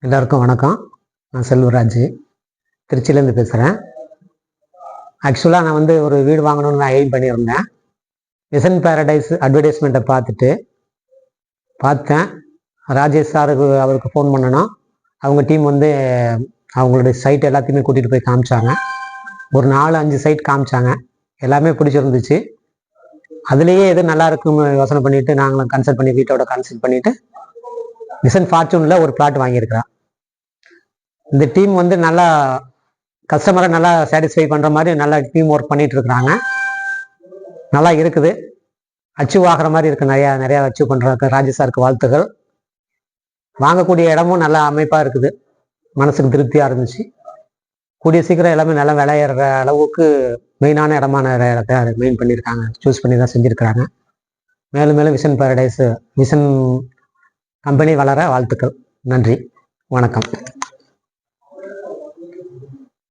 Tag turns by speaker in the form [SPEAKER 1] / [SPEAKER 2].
[SPEAKER 1] எல்லாருக்கும் வணக்கம். நான் செல்வராஜ், திருச்சியிலேருந்து பேசுகிறேன். ஆக்சுவலாக நான் ஒரு வீடு வாங்கணும்னு நான் எய்ம் பண்ணியிருந்தேன். விசன் பேரடைஸ் அட்வர்டைஸ்மெண்ட்டை பார்த்தேன். ராஜேஷ் சாருக்கு அவருக்கு ஃபோன் பண்ணணும். அவங்க டீம் அவங்களுடைய சைட் எல்லாத்தையுமே கூட்டிகிட்டு போய் காமிச்சாங்க. ஒரு 4-5 சைட் காமிச்சாங்க. எல்லாமே பிடிச்சிருந்துச்சு. அதுலேயே எது நல்லா இருக்குன்னு யோசனை பண்ணிவிட்டு நாங்களும் வீட்டோட கன்சல்ட் பண்ணிவிட்டு விசன் ஃபார்ச்சூனில் ஒரு பிளாட் வாங்கியிருக்கிறோம். இந்த டீம் நல்லா கஸ்டமரை நல்லா சாட்டிஸ்ஃபை பண்ணுற மாதிரி நல்லா டீம் ஒர்க் பண்ணிட்டு இருக்கிறாங்க. நல்லா இருக்குது, அச்சீவ் ஆகிற மாதிரி இருக்குது. நிறையா அச்சீவ் பண்ணுறாங்க. ராஜேஷ் சாருக்கு வாழ்த்துக்கள். வாங்கக்கூடிய இடமும் நல்லா அமைப்பாக இருக்குது. மனசுக்கு திருப்தியாக இருந்துச்சு. கூடிய சீக்கிரம் எல்லாமே நல்லா விளையிற அளவுக்கு மெயினான இடமான இடத்த மெயின் பண்ணியிருக்காங்க. சூஸ் பண்ணி தான் செஞ்சுருக்கிறாங்க. மேலும் மேலும் விசன் பேரடைஸ் விசன் கம்பெனி வளர வாழ்த்துக்கள். நன்றி, வணக்கம்.